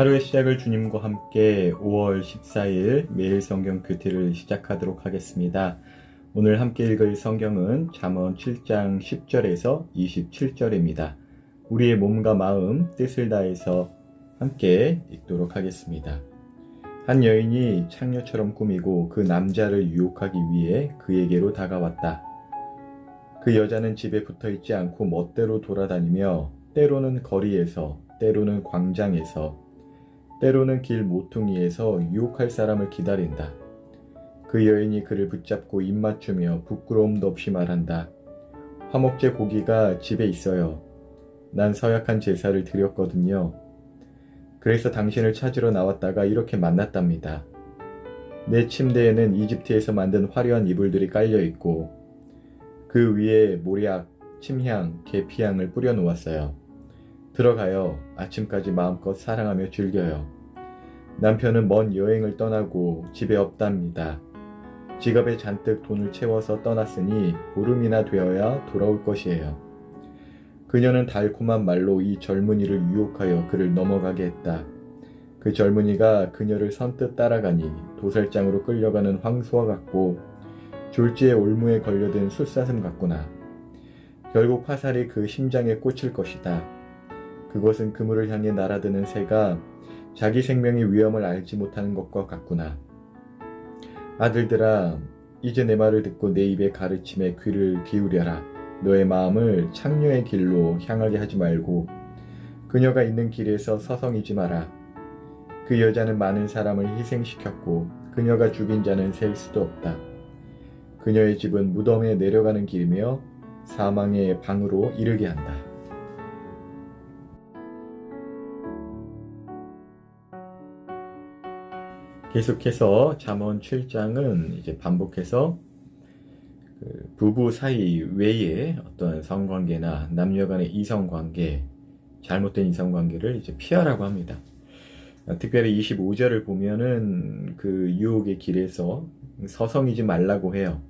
하루의 시작을 주님과 함께 5월 14일 매일 성경 큐티를 시작하도록 하겠습니다. 오늘 함께 읽을 성경은 잠언 7장 10절에서 27절입니다. 우리의 몸과 마음, 뜻을 다해서 함께 읽도록 하겠습니다. 한 여인이 창녀처럼 꾸미고 그 남자를 유혹하기 위해 그에게로 다가왔다. 그 여자는 집에 붙어있지 않고 멋대로 돌아다니며 때로는 거리에서, 때로는 광장에서, 때로는 길 모퉁이에서 유혹할 사람을 기다린다. 그 여인이 그를 붙잡고 입맞추며 부끄러움도 없이 말한다. 화목제 고기가 집에 있어요. 난 서약한 제사를 드렸거든요. 그래서 당신을 찾으러 나왔다가 이렇게 만났답니다. 내 침대에는 이집트에서 만든 화려한 이불들이 깔려 있고 그 위에 모략, 침향, 계피향을 뿌려 놓았어요. 들어가요. 아침까지 마음껏 사랑하며 즐겨요. 남편은 먼 여행을 떠나고 집에 없답니다. 지갑에 잔뜩 돈을 채워서 떠났으니 보름이나 되어야 돌아올 것이에요. 그녀는 달콤한 말로 이 젊은이를 유혹하여 그를 넘어가게 했다. 그 젊은이가 그녀를 선뜻 따라가니 도살장으로 끌려가는 황소와 같고 졸지에 올무에 걸려든 숫사슴 같구나. 결국 화살이 그 심장에 꽂힐 것이다. 그것은 그물을 향해 날아드는 새가 자기 생명의 위험을 알지 못하는 것과 같구나. 아들들아, 이제 내 말을 듣고 내 입의 가르침에 귀를 기울여라. 너의 마음을 창녀의 길로 향하게 하지 말고 그녀가 있는 길에서 서성이지 마라. 그 여자는 많은 사람을 희생시켰고 그녀가 죽인 자는 셀 수도 없다. 그녀의 집은 무덤에 내려가는 길이며 사망의 방으로 이르게 한다. 계속해서 잠언 7장은 이제 반복해서 부부 사이 외에 어떤 성관계나 남녀 간의 이성관계, 잘못된 이성관계를 이제 피하라고 합니다. 특별히 25절을 보면은 그 유혹의 길에서 서성이지 말라고 해요.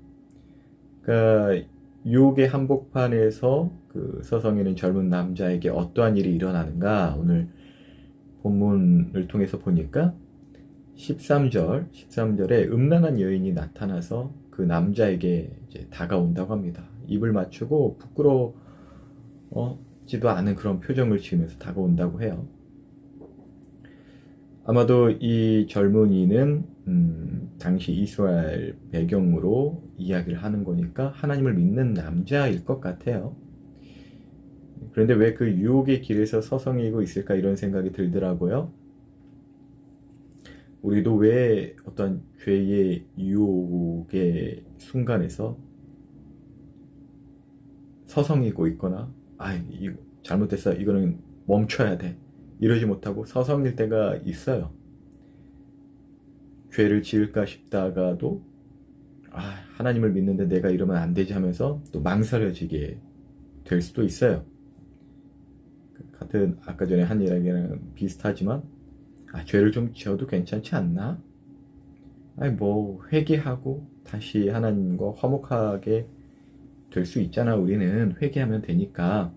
그러니까 유혹의 한복판에서 그 서성이는 젊은 남자에게 어떠한 일이 일어나는가 오늘 본문을 통해서 보니까 13절에 음란한 여인이 나타나서 그 남자에게 이제 다가온다고 합니다. 입을 맞추고 부끄러워지도 않은 그런 표정을 지으면서 다가온다고 해요. 아마도 이 젊은이는 당시 이스라엘 배경으로 이야기를 하는 거니까 하나님을 믿는 남자일 것 같아요. 그런데 왜 그 유혹의 길에서 서성이고 있을까 이런 생각이 들더라고요. 우리도 왜 어떤 죄의 유혹의 순간에서 서성이고 있거나 이거 잘못됐어, 이거는 멈춰야 돼, 이러지 못하고 서성일 때가 있어요. 죄를 지을까 싶다가도 하나님을 믿는데 내가 이러면 안 되지 하면서 또 망설여지게 될 수도 있어요. 같은 아까 전에 한 이야기랑 비슷하지만 죄를 좀 지어도 괜찮지 않나? 회개하고 다시 하나님과 화목하게 될 수 있잖아. 우리는 회개하면 되니까.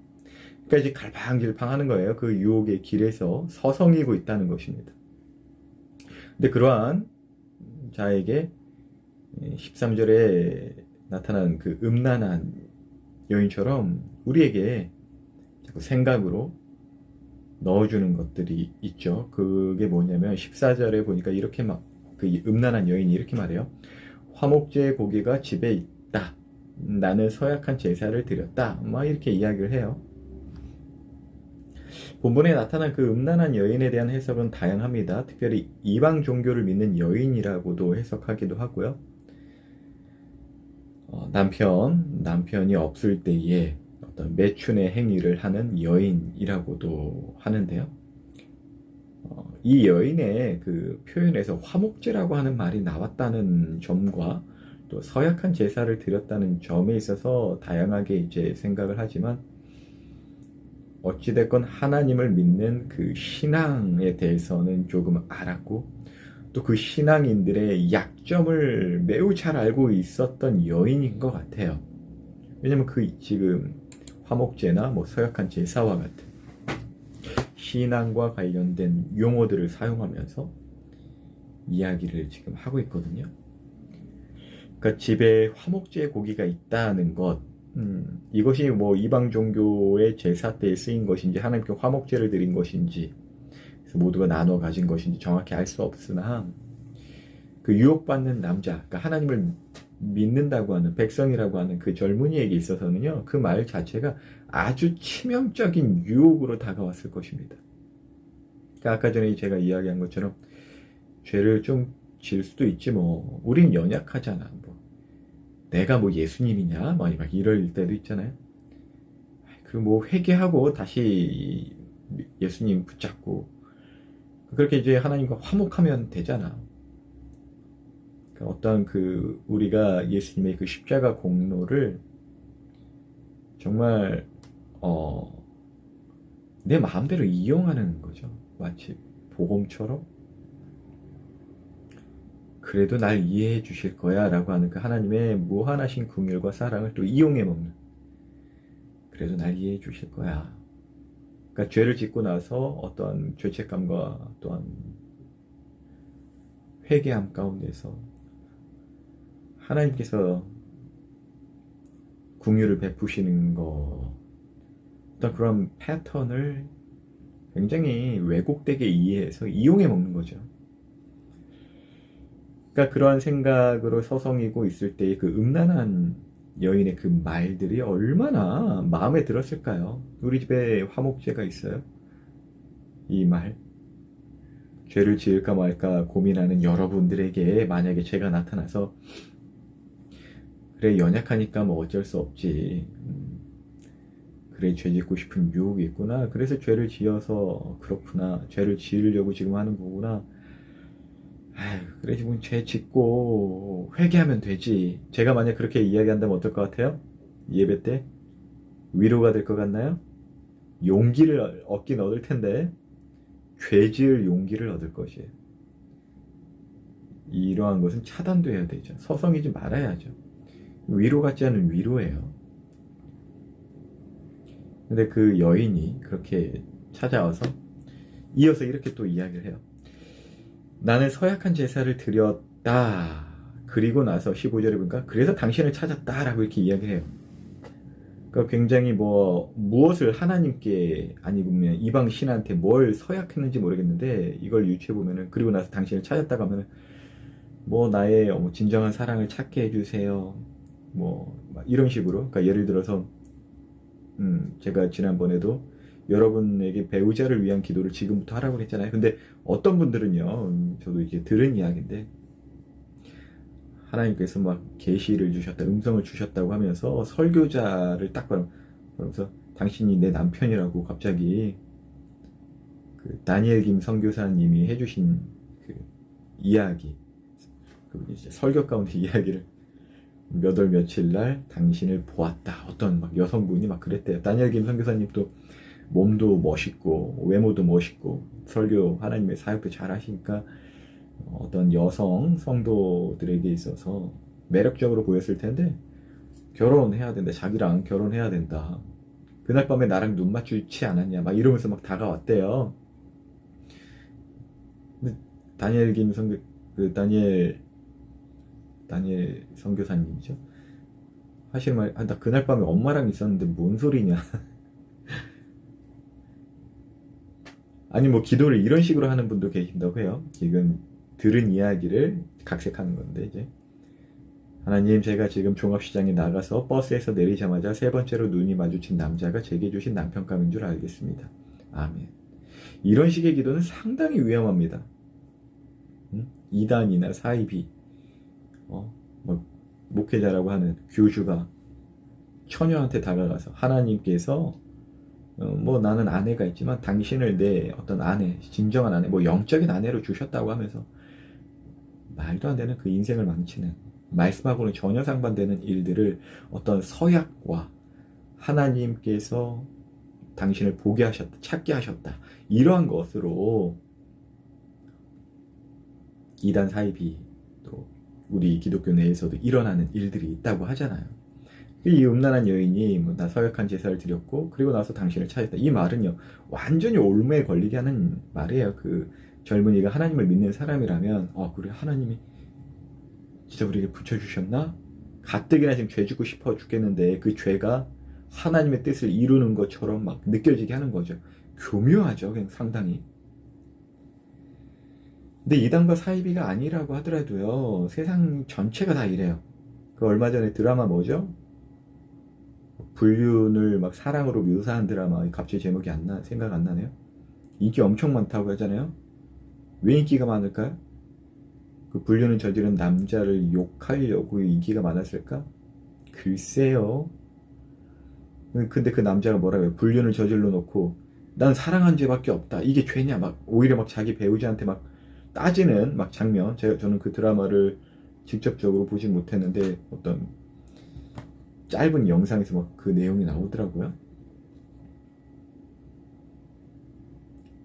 그러니까 이제 갈팡질팡 하는 거예요. 그 유혹의 길에서 서성이고 있다는 것입니다. 근데 그러한 자에게 13절에 나타난 그 음란한 여인처럼 우리에게 자꾸 생각으로 넣어주는 것들이 있죠. 그게 뭐냐면 14절에 보니까 이렇게 그 음란한 여인이 이렇게 말해요. 화목제의 고기가 집에 있다. 나는 서약한 제사를 드렸다. 이렇게 이야기를 해요. 본문에 나타난 그 음란한 여인에 대한 해석은 다양합니다. 특별히 이방 종교를 믿는 여인이라고도 해석하기도 하고요. 남편이 없을 때에 어떤 매춘의 행위를 하는 여인이라고도 하는데요. 이 여인의 그 표현에서 화목제라고 하는 말이 나왔다는 점과 또 서약한 제사를 드렸다는 점에 있어서 다양하게 이제 생각을 하지만 어찌됐건 하나님을 믿는 그 신앙에 대해서는 조금 알았고 또 그 신앙인들의 약점을 매우 잘 알고 있었던 여인인 것 같아요. 왜냐면 지금 화목제나 서약한 제사와 같은 신앙과 관련된 용어들을 사용하면서 이야기를 지금 하고 있거든요. 그러니까 집에 화목제 고기가 있다는 것, 이것이 뭐 이방 종교의 제사 때에 쓰인 것인지 하나님께 화목제를 드린 것인지 그래서 모두가 나눠 가진 것인지 정확히 알 수 없으나 그 유혹받는 남자, 그러니까 하나님을 믿는다고 하는 백성이라고 하는 그 젊은이에게 있어서는요, 그 말 자체가 아주 치명적인 유혹으로 다가왔을 것입니다. 그러니까 아까 전에 제가 이야기한 것처럼 죄를 좀 질 수도 있지 뭐, 우린 연약하잖아 뭐, 내가 뭐 예수님이냐 막 이럴 때도 있잖아요. 그 뭐 회개하고 다시 예수님 붙잡고 그렇게 이제 하나님과 화목하면 되잖아. 어떤 그 우리가 예수님의 그 십자가 공로를 정말 내 마음대로 이용하는 거죠. 마치 복음처럼 그래도 날 이해해 주실 거야 라고 하는 그 하나님의 무한하신 긍휼과 사랑을 또 이용해 먹는, 그래도 날 이해해 주실 거야. 그러니까 죄를 짓고 나서 어떤 죄책감과 또한 회개함 가운데서 하나님께서 긍휼을 베푸시는 것, 어떤 그런 패턴을 굉장히 왜곡되게 이해해서 이용해 먹는 거죠. 그러니까 그러한 생각으로 서성이고 있을 때의 그 음란한 여인의 그 말들이 얼마나 마음에 들었을까요? 우리 집에 화목제가 있어요. 이 말, 죄를 지을까 말까 고민하는 여러분들에게 만약에 죄가 나타나서 그래 연약하니까 뭐 어쩔 수 없지, 그래 죄 짓고 싶은 유혹이 있구나, 그래서 죄를 지어서 그렇구나, 죄를 지으려고 지금 하는 거구나, 아휴 그래 지금 죄 짓고 회개하면 되지. 제가 만약 그렇게 이야기한다면 어떨 것 같아요? 예배 때 위로가 될 것 같나요? 용기를 얻긴 얻을 텐데 죄 지을 용기를 얻을 것이에요. 이러한 것은 차단돼야 되죠. 서성이지 말아야죠. 위로 같지 않은 위로예요. 근데 그 여인이 그렇게 찾아와서 이어서 이렇게 또 이야기를 해요. 나는 서약한 제사를 드렸다. 그리고 나서 15절에 보니까 그래서 당신을 찾았다 라고 이렇게 이야기를 해요. 그러니까 굉장히 뭐 무엇을 하나님께 아니면 이방 신한테 뭘 서약했는지 모르겠는데 이걸 유추해 보면은 그리고 나서 당신을 찾았다고 하면은 뭐 나의 진정한 사랑을 찾게 해주세요. 뭐 이런 식으로. 그러니까 예를 들어서 제가 지난번에도 여러분에게 배우자를 위한 기도를 지금부터 하라고 했잖아요. 근데 어떤 분들은요, 저도 이제 들은 이야기인데 하나님께서 막 계시를 주셨다, 음성을 주셨다고 하면서 설교자를 딱 그러면서 당신이 내 남편이라고 갑자기 그 다니엘 김 선교사님이 해주신 그 이야기, 그 이제 설교 가운데 이야기를 몇 월 며칠 날 당신을 보았다. 어떤 막 여성분이 막 그랬대요. 다니엘 김 선교사님도 몸도 멋있고 외모도 멋있고 설교 하나님의 사역도 잘 하시니까 어떤 여성 성도들에게 있어서 매력적으로 보였을 텐데 결혼해야 된다. 자기랑 결혼해야 된다. 그날 밤에 나랑 눈 맞추지 않았냐. 막 이러면서 막 다가왔대요. 근데 다니엘 김 선교 다니엘 선교사님이죠. 하시는 말, 나 그날 밤에 엄마랑 있었는데 뭔 소리냐. 아니 뭐 기도를 이런 식으로 하는 분도 계신다고 해요. 지금 들은 이야기를 각색하는 건데 이제 하나님, 제가 지금 종합시장에 나가서 버스에서 내리자마자 세 번째로 눈이 마주친 남자가 제게 주신 남편감인 줄 알겠습니다. 아멘. 이런 식의 기도는 상당히 위험합니다. 이단이나 사이비, 뭐 목회자라고 하는 교주가 처녀한테 다가가서 하나님께서 뭐 나는 아내가 있지만 당신을 내 어떤 아내, 진정한 아내, 뭐 영적인 아내로 주셨다고 하면서 말도 안 되는 그 인생을 망치는, 말씀하고는 전혀 상반되는 일들을 어떤 서약과 하나님께서 당신을 보게 하셨다, 찾게 하셨다, 이러한 것으로 이단 사이비 또 우리 기독교 내에서도 일어나는 일들이 있다고 하잖아요. 이 음란한 여인이 뭐 나 서약한 제사를 드렸고 그리고 나서 당신을 찾았다. 이 말은요 완전히 올무에 걸리게 하는 말이에요. 그 젊은이가 하나님을 믿는 사람이라면 그래 하나님이 진짜 우리에게 붙여주셨나? 가뜩이나 지금 죄 짓고 싶어 죽겠는데 그 죄가 하나님의 뜻을 이루는 것처럼 막 느껴지게 하는 거죠. 교묘하죠, 그냥 상당히. 근데 이단과 사이비가 아니라고 하더라도요, 세상 전체가 다 이래요. 그 얼마 전에 드라마 뭐죠? 불륜을 막 사랑으로 묘사한 드라마, 갑자기 제목이 생각 안 나네요. 인기 엄청 많다고 하잖아요. 왜 인기가 많을까요? 그 불륜을 저지른 남자를 욕하려고 인기가 많았을까? 글쎄요. 근데 그 남자가 뭐라고 해요? 불륜을 저질러 놓고 난 사랑한 죄밖에 없다. 이게 죄냐? 막 오히려 막 자기 배우자한테 막 따지는 막 장면. 저는 그 드라마를 직접적으로 보진 못했는데 어떤 짧은 영상에서 막 그 내용이 나오더라고요.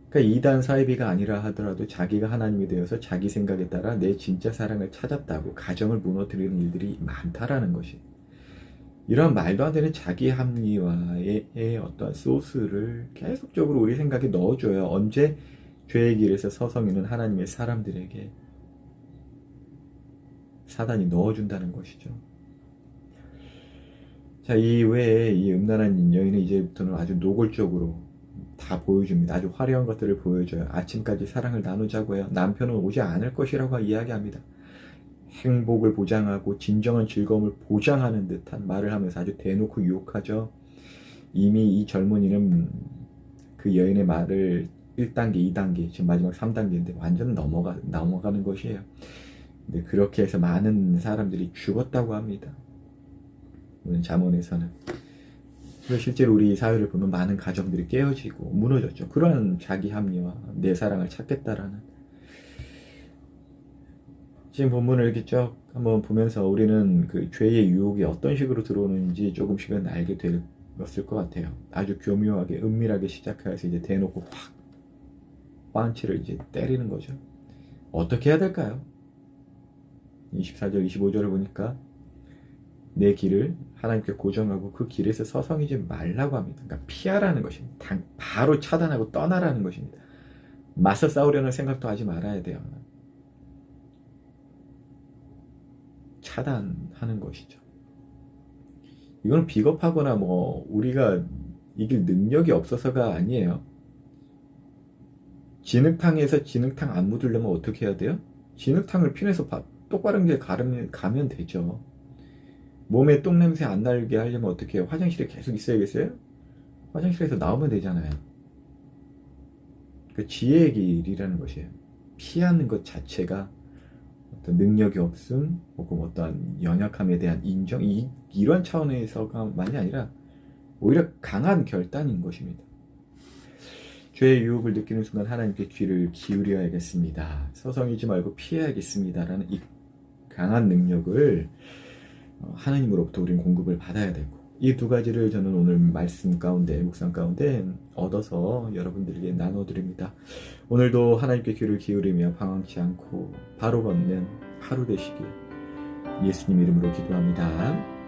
그러니까 이단 사이비가 아니라 하더라도 자기가 하나님이 되어서 자기 생각에 따라 내 진짜 사랑을 찾았다고 가정을 무너뜨리는 일들이 많다라는 것이, 이런 말도 안 되는 자기 합리화의 어떤 소스를 계속적으로 우리 생각에 넣어줘요. 언제 죄의 길에서 서성이는 하나님의 사람들에게 사단이 넣어준다는 것이죠. 자, 이 외에 이 음란한 여인은 이제부터는 아주 노골적으로 다 보여줍니다. 아주 화려한 것들을 보여줘요. 아침까지 사랑을 나누자고 해요. 남편은 오지 않을 것이라고 이야기합니다. 행복을 보장하고 진정한 즐거움을 보장하는 듯한 말을 하면서 아주 대놓고 유혹하죠. 이미 이 젊은이는 그 여인의 말을 1단계, 2단계, 지금 마지막 3단계인데 완전 넘어가는 것이에요. 근데 그렇게 해서 많은 사람들이 죽었다고 합니다. 오늘 잠언에서는. 실제로 우리 사회를 보면 많은 가정들이 깨어지고 무너졌죠. 그런 자기 합리화, 내 사랑을 찾겠다라는. 지금 본문을 이렇게 쭉 한번 보면서 우리는 그 죄의 유혹이 어떤 식으로 들어오는지 조금씩은 알게 되었을 것 같아요. 아주 교묘하게, 은밀하게 시작해서 이제 대놓고 확 빤치를 이제 때리는 거죠. 어떻게 해야 될까요? 24절, 25절을 보니까 내 길을 하나님께 고정하고 그 길에서 서성이지 말라고 합니다. 그러니까 피하라는 것입니다. 바로 차단하고 떠나라는 것입니다. 맞서 싸우려는 생각도 하지 말아야 돼요. 차단하는 것이죠. 이건 비겁하거나 뭐 우리가 이길 능력이 없어서가 아니에요. 진흙탕에서 진흙탕 안 묻으려면 어떻게 해야 돼요? 진흙탕을 피내서 똑바른 길 가면 되죠. 몸에 똥냄새 안 나게 하려면 어떻게 해요? 화장실에 계속 있어야겠어요? 화장실에서 나오면 되잖아요. 그 지혜의 길이라는 것이에요. 피하는 것 자체가 어떤 능력이 없음, 혹은 어떤 연약함에 대한 인정, 이런 차원에서만이 아니라 오히려 강한 결단인 것입니다. 죄의 유혹을 느끼는 순간 하나님께 귀를 기울여야겠습니다. 서성이지 말고 피해야겠습니다라는 이 강한 능력을 하나님으로부터 우리는 공급을 받아야 되고, 이 두 가지를 저는 오늘 말씀 가운데, 묵상 가운데 얻어서 여러분들에게 나눠드립니다. 오늘도 하나님께 귀를 기울이며 방황치 않고 바로 걷는 하루 되시길 예수님 이름으로 기도합니다.